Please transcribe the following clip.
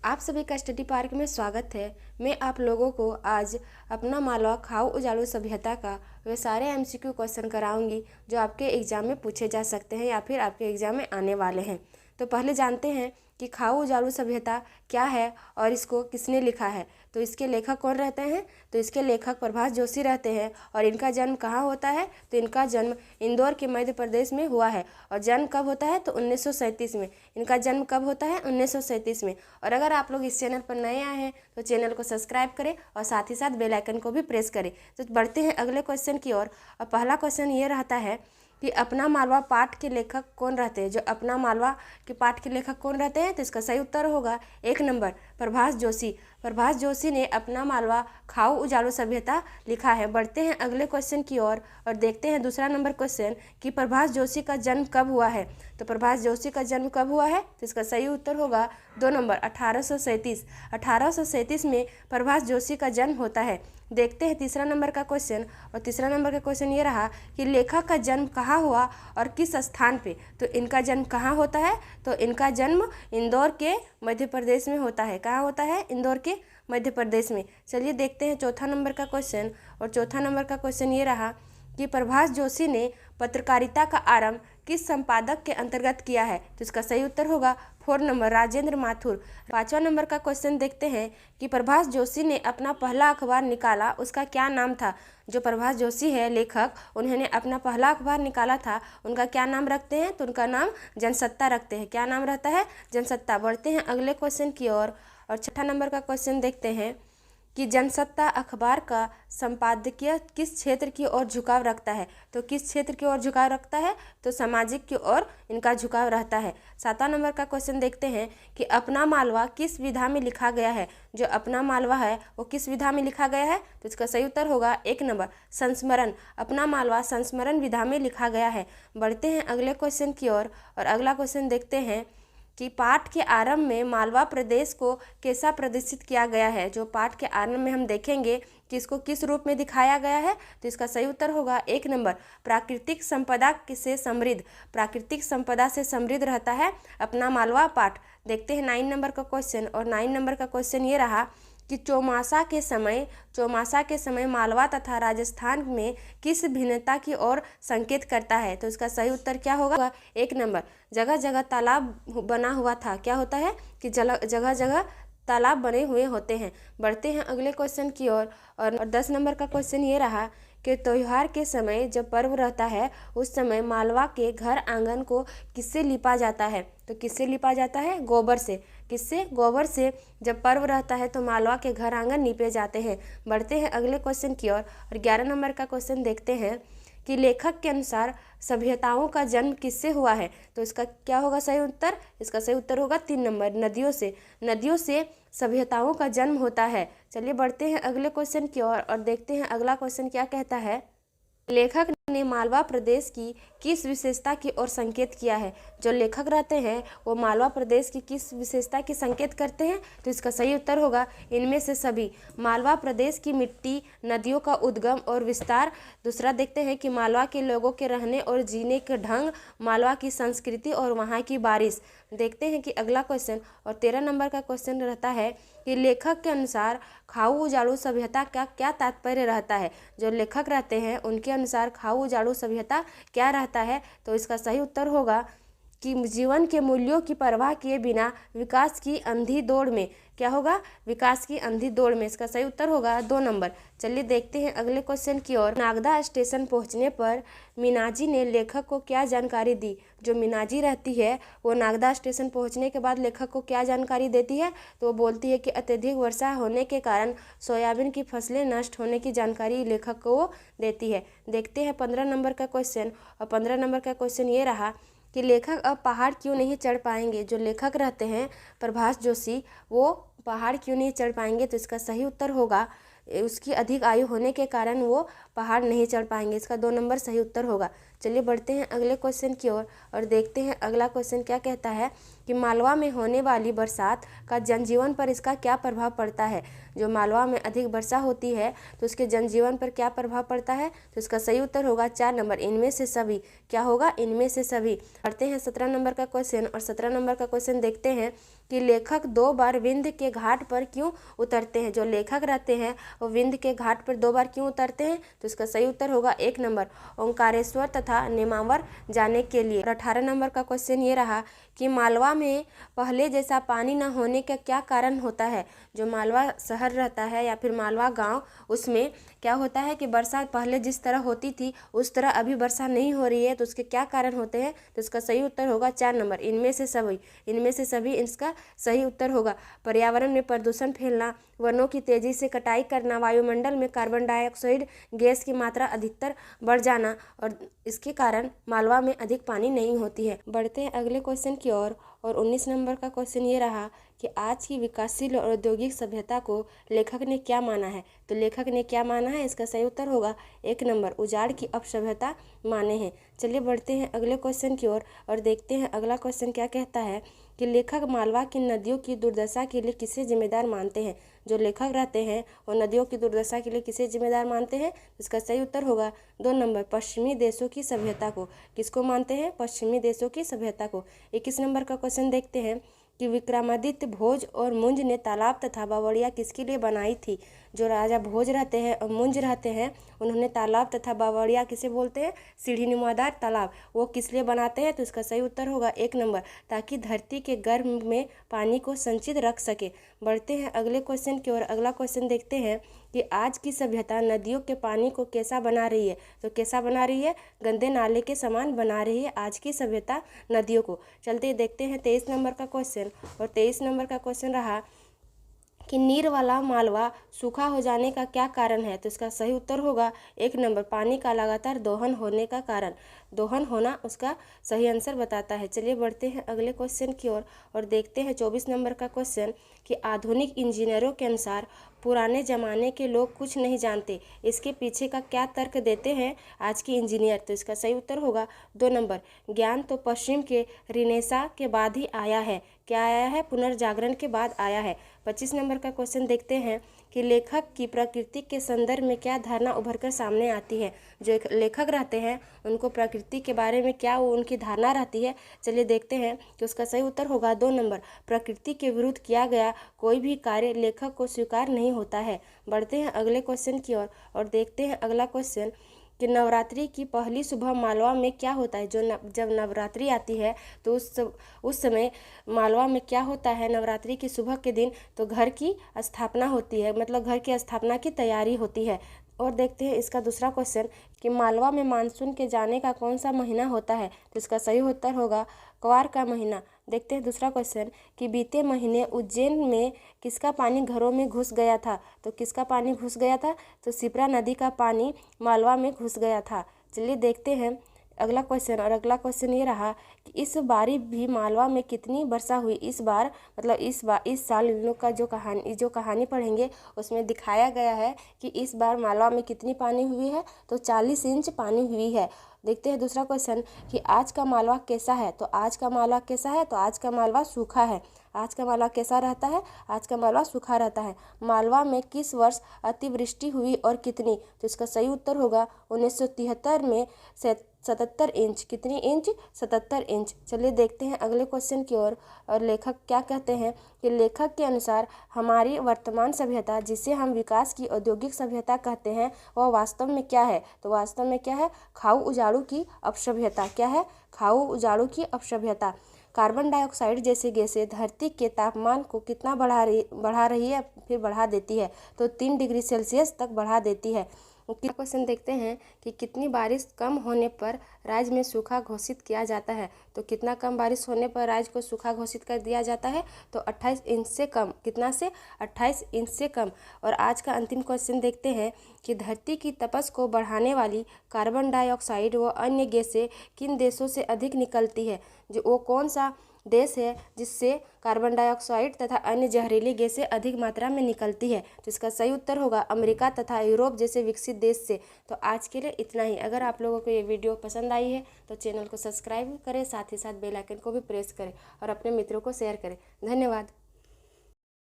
आप सभी का स्टडी पार्क में स्वागत है। मैं आप लोगों को आज अपना मालवा खाऊ उजाड़ू सभ्यता का वे सारे एमसीक्यू क्वेश्चन कराऊंगी जो आपके एग्जाम में पूछे जा सकते हैं या फिर आपके एग्जाम में आने वाले हैं। तो पहले जानते हैं कि खाऊ उजाड़ू सभ्यता क्या है और इसको किसने लिखा है। तो इसके लेखक कौन रहते हैं? तो इसके लेखक प्रभास जोशी रहते हैं। और इनका जन्म कहाँ होता है? तो इनका जन्म इंदौर के मध्य प्रदेश में हुआ है। और जन्म कब होता है? तो 1937 में। इनका जन्म कब होता है? 1937 में। और अगर आप लोग इस चैनल पर नए आए हैं तो चैनल को सब्सक्राइब करें और साथ ही साथ बेल आइकन को भी प्रेस करें। तो बढ़ते हैं अगले क्वेश्चन की ओर। और पहला क्वेश्चन ये रहता है कि अपना मालवा पाठ के लेखक कौन रहते हैं? जो अपना मालवा के पाठ के लेखक कौन रहते हैं? तो इसका सही उत्तर होगा 1 नंबर प्रभास जोशी। प्रभास जोशी ने अपना मालवा खाऊ उजाड़ू सभ्यता लिखा है। बढ़ते हैं अगले क्वेश्चन की ओर और देखते हैं दूसरा नंबर क्वेश्चन कि प्रभास जोशी का जन्म कब हुआ है। तो प्रभास जोशी का जन्म कब हुआ है? तो इसका सही उत्तर होगा 2 नंबर 1837। 1837 में प्रभास जोशी का जन्म होता है। देखते हैं तीसरा नंबर का क्वेश्चन। और तीसरा नंबर का क्वेश्चन ये रहा कि लेखक का जन्म कहाँ हुआ और किस स्थान पे। तो इनका जन्म कहाँ होता है? तो इनका जन्म इंदौर के मध्य प्रदेश में होता है। कहाँ होता है? इंदौर के मध्य प्रदेश में। चलिए देखते हैं चौथा नंबर का क्वेश्चन। और चौथा नंबर का क्वेश्चन ये रहा कि प्रभास जोशी ने पत्रकारिता का आरंभ किस संपादक के अंतर्गत किया है। तो इसका सही उत्तर होगा 4 नंबर राजेंद्र माथुर। 5वां नंबर का क्वेश्चन देखते हैं कि प्रभास जोशी ने अपना पहला अखबार निकाला, उसका क्या नाम था। जो प्रभास जोशी है लेखक, उन्होंने अपना पहला अखबार निकाला था, उनका क्या नाम रखते हैं? तो उनका नाम जनसत्ता रखते हैं। क्या नाम रहता है? जनसत्ता। बढ़ते हैं अगले क्वेश्चन की ओर। और छठा नंबर का क्वेश्चन देखते हैं कि जनसत्ता अखबार का संपादकीय किस क्षेत्र की ओर झुकाव रखता है। तो किस क्षेत्र की ओर झुकाव रखता है? तो सामाजिक की ओर इनका झुकाव रहता है। 7वां नंबर का क्वेश्चन देखते हैं कि अपना मालवा किस विधा में लिखा गया है। जो अपना मालवा है वो किस विधा में लिखा गया है? तो इसका सही उत्तर होगा 1 नंबर संस्मरण। अपना मालवा संस्मरण विधा में लिखा गया है। बढ़ते हैं अगले क्वेश्चन की ओर। और अगला क्वेश्चन देखते हैं कि पाठ के आरंभ में मालवा प्रदेश को कैसा प्रदर्शित किया गया है। जो पाठ के आरंभ में हम देखेंगे कि इसको किस रूप में दिखाया गया है। तो इसका सही उत्तर होगा 1 नंबर प्राकृतिक संपदा से समृद्ध। प्राकृतिक संपदा से समृद्ध रहता है अपना मालवा पाठ। देखते हैं 9 नंबर का क्वेश्चन। और 9 नंबर का क्वेश्चन ये रहा कि चौमासा के समय मालवा तथा राजस्थान में किस भिन्नता की ओर संकेत करता है। तो इसका सही उत्तर क्या होगा? 1 नंबर जगह जगह तालाब बना हुआ था। क्या होता है कि जगह जगह तालाब बने हुए होते हैं। बढ़ते हैं अगले क्वेश्चन की ओर। और 10 नंबर का क्वेश्चन ये रहा कि त्योहार के समय जब पर्व रहता है उस समय मालवा के घर आंगन को किससे लिपा जाता है। तो किससे लिपा जाता है? गोबर से। किससे? गोबर से। जब पर्व रहता है तो मालवा के घर आंगन लीपे जाते हैं। बढ़ते हैं अगले क्वेश्चन की ओर। और 11 नंबर का क्वेश्चन देखते हैं कि लेखक के अनुसार सभ्यताओं का जन्म किससे हुआ है। तो इसका क्या होगा सही उत्तर? इसका सही उत्तर होगा 3 नंबर नदियों से। नदियों से सभ्यताओं का जन्म होता है। चलिए बढ़ते हैं अगले क्वेश्चन की ओर और देखते हैं अगला क्वेश्चन क्या कहता है। लेखक ने मालवा प्रदेश की किस विशेषता की ओर संकेत किया है। जो लेखक रहते हैं वो मालवा प्रदेश की किस विशेषता की संकेत करते हैं। तो इसका सही उत्तर होगा इनमें से सभी। मालवा प्रदेश की मिट्टी, नदियों का उद्गम और विस्तार। दूसरा देखते हैं कि मालवा के लोगों के रहने और जीने के ढंग, मालवा की संस्कृति और वहाँ की बारिश। देखते हैं कि अगला क्वेश्चन। और 13 नंबर का क्वेश्चन रहता है कि लेखक के अनुसार खाऊ उजाड़ू सभ्यता का क्या तात्पर्य रहता है। जो लेखक रहते हैं उनके अनुसार खाऊ उजाड़ू सभ्यता क्या रहता है। तो इसका सही उत्तर होगा कि जीवन के मूल्यों की परवाह किए बिना विकास की अंधी दौड़ में। क्या होगा? विकास की अंधी दौड़ में। इसका सही उत्तर होगा 2 नंबर। चलिए देखते हैं अगले क्वेश्चन की ओर। नागदा स्टेशन पहुंचने पर मीनाजी ने लेखक को क्या जानकारी दी। जो मीनाजी रहती है वो नागदा स्टेशन पहुंचने के बाद लेखक को क्या जानकारी देती है। तो वो बोलती है कि अत्यधिक वर्षा होने के कारण सोयाबीन की फसलें नष्ट होने की जानकारी लेखक को वो देती है। देखते हैं 15 नंबर का क्वेश्चन। और 15 नंबर का क्वेश्चन ये रहा कि लेखक अब पहाड़ क्यों नहीं चढ़ पाएंगे। जो लेखक रहते हैं प्रभास जोशी वो पहाड़ क्यों नहीं चढ़ पाएंगे। तो इसका सही उत्तर होगा उसकी अधिक आयु होने के कारण वो पहाड़ नहीं चढ़ पाएंगे। इसका 2 नंबर सही उत्तर होगा। चलिए बढ़ते हैं अगले क्वेश्चन की ओर और देखते हैं अगला क्वेश्चन क्या कहता है कि मालवा में होने वाली बरसात का जनजीवन पर इसका क्या प्रभाव पड़ता है। जो मालवा में अधिक वर्षा होती है तो उसके जनजीवन पर क्या प्रभाव पड़ता है, तो इसका सही उत्तर होगा 4 नंबर, इनमें से सभी। क्या होगा, इनमें से सभी। पढ़ते हैं 17 नंबर का क्वेश्चन और 17 नंबर का क्वेश्चन देखते हैं कि लेखक 2 बार विंध्य के घाट पर क्यों उतरते हैं। जो लेखक रहते हैं वो विंध्य के घाट पर 2 बार क्यों उतरते हैं, तो इसका सही उत्तर होगा 1 नंबर, ओंकारेश्वर तथा नेमावर जाने के लिए। और 18 नंबर का क्वेश्चन ये रहा कि मालवा में पहले जैसा पानी न होने का क्या कारण होता है। जो मालवा शहर रहता है या फिर मालवा गांव, उसमें क्या होता है कि बरसात पहले जिस तरह होती थी उस तरह अभी वर्षा नहीं हो रही है, तो उसके क्या कारण होते हैं, तो इसका सही उत्तर होगा 4 नंबर, इनमें से सभी। इनमें से सभी इसका सही उत्तर होगा। पर्यावरण में प्रदूषण फैलना, वनों की तेजी से कटाई करना, वायुमंडल में कार्बन डाइऑक्साइड गैस की मात्रा अधिकतर बढ़ जाना, और इसके कारण मालवा में अधिक पानी नहीं होती है। बढ़ते हैं अगले क्वेश्चन की ओर और 19 नंबर का क्वेश्चन ये रहा कि आज की विकासशील और औद्योगिक सभ्यता को लेखक ने क्या माना है। तो लेखक ने क्या माना है, इसका सही उत्तर होगा 1 नंबर, उजाड़ की अपसभ्यता माने हैं। चलिए बढ़ते हैं अगले क्वेश्चन की ओर और देखते हैं अगला क्वेश्चन क्या कहता है कि लेखक मालवा की नदियों की दुर्दशा के लिए किसे जिम्मेदार मानते हैं। जो लेखक रहते हैं वो नदियों की दुर्दशा के लिए किसे जिम्मेदार मानते हैं, इसका सही उत्तर होगा 2 नंबर, पश्चिमी देशों की सभ्यता को। किसको मानते हैं, पश्चिमी देशों की सभ्यता को। 21 नंबर का क्वेश्चन देखते हैं कि विक्रमादित्य भोज और मुंज ने तालाब तथा बावड़िया किसके लिए बनाई थी। जो राजा भोज रहते हैं और मुंज रहते हैं उन्होंने तालाब तथा बावड़िया किसे बोलते हैं, सीढ़ी नुमादार तालाब, वो किस लिए बनाते हैं, तो इसका सही उत्तर होगा 1 नंबर, ताकि धरती के गर्भ में पानी को संचित रख सके। बढ़ते हैं अगले क्वेश्चन की ओर। अगला क्वेश्चन देखते हैं कि आज की सभ्यता नदियों के पानी को कैसा बना रही है। तो कैसा बना रही है, गंदे नाले के समान बना रही है आज की सभ्यता नदियों को। चलते देखते हैं 23 नंबर का क्वेश्चन और 23 नंबर का क्वेश्चन रहा कि नीर वाला मालवा सूखा हो जाने का क्या कारण है। तो इसका सही उत्तर होगा 1 नंबर, पानी का लगातार दोहन होने का कारण। दोहन होना उसका सही आंसर बताता है। चलिए बढ़ते हैं अगले क्वेश्चन की ओर और देखते हैं 24 नंबर का क्वेश्चन कि आधुनिक इंजीनियरों के अनुसार पुराने ज़माने के लोग कुछ नहीं जानते, इसके पीछे का क्या तर्क देते हैं आज के इंजीनियर। तो इसका सही उत्तर होगा 2 नंबर, ज्ञान तो पश्चिम के रिनेसा के बाद ही आया है। क्या आया है, पुनर्जागरण के बाद आया है। 25 नंबर का क्वेश्चन देखते हैं कि लेखक की प्रकृति के संदर्भ में क्या धारणा उभरकर सामने आती है। जो लेखक रहते हैं उनको प्रकृति के बारे में क्या उनकी धारणा रहती है। चलिए देखते हैं कि उसका सही उत्तर होगा 2 नंबर, प्रकृति के विरुद्ध किया गया कोई भी कार्य लेखक को स्वीकार नहीं होता है। बढ़ते हैं अगले क्वेश्चन की ओर और देखते हैं अगला क्वेश्चन कि नवरात्रि की पहली सुबह मालवा में क्या होता है। जब नवरात्रि आती है तो उस समय मालवा में क्या होता है, नवरात्रि की सुबह के दिन तो घर की स्थापना होती है, मतलब घर की स्थापना की तैयारी होती है। और देखते हैं इसका दूसरा क्वेश्चन कि मालवा में मानसून के जाने का कौन सा महीना होता है। तो इसका सही उत्तर होगा क्वार का महीना। देखते हैं दूसरा क्वेश्चन कि बीते महीने उज्जैन में किसका पानी घरों में घुस गया था। तो किसका पानी घुस गया था, तो शिप्रा नदी का पानी मालवा में घुस गया था। चलिए देखते हैं अगला क्वेश्चन और अगला क्वेश्चन ये रहा कि इस बारी भी मालवा में कितनी वर्षा हुई। इस बार मतलब इस साल इन लोग का जो कहानी पढ़ेंगे उसमें दिखाया गया है कि इस बार मालवा में कितनी पानी हुई है, तो 40 इंच पानी हुई है। देखते हैं दूसरा क्वेश्चन कि आज का मालवा कैसा है। तो आज का मालवा कैसा है, तो आज का मालवा सूखा है। आज का मालवा कैसा रहता है, आज का मालवा सूखा रहता है। मालवा में किस वर्ष अतिवृष्टि हुई और कितनी। तो इसका सही उत्तर होगा 1973 में 77 इंच। कितनी इंच, 77 इंच। चलिए देखते हैं अगले क्वेश्चन की ओर और लेखक क्या कहते हैं कि लेखक के अनुसार हमारी वर्तमान सभ्यता जिसे हम विकास की औद्योगिक सभ्यता कहते हैं वह वास्तव में क्या है। तो वास्तव में क्या है, खाऊ उजाड़ू की अपसभ्यता। क्या है, खाऊ उजाड़ू की अपसभ्यता। कार्बन डाइऑक्साइड जैसी गैसें धरती के तापमान को कितना बढ़ा रही है, फिर बढ़ा देती है, तो 3 डिग्री सेल्सियस तक बढ़ा देती है। क्वेश्चन देखते हैं कि कितनी बारिश कम होने पर राज्य में सूखा घोषित किया जाता है। तो कितना कम बारिश होने पर राज्य को सूखा घोषित कर दिया जाता है, तो 28 इंच से कम। कितना से, 28 इंच से कम। और आज का अंतिम क्वेश्चन देखते हैं कि धरती की तपश को बढ़ाने वाली कार्बन डाइऑक्साइड व अन्य गैसें किन देशों से अधिक निकलती है। जो वो कौन सा देश है जिससे कार्बन डाइऑक्साइड तथा अन्य जहरीली गैसें अधिक मात्रा में निकलती है? तो इसका सही उत्तर होगा अमेरिका तथा यूरोप जैसे विकसित देश से। तो आज के लिए इतना ही। अगर आप लोगों को ये वीडियो पसंद आई है तो चैनल को सब्सक्राइब करें, साथ ही साथ बेल आइकन को भी प्रेस करें और अपने मित्रों को शेयर करें। धन्यवाद।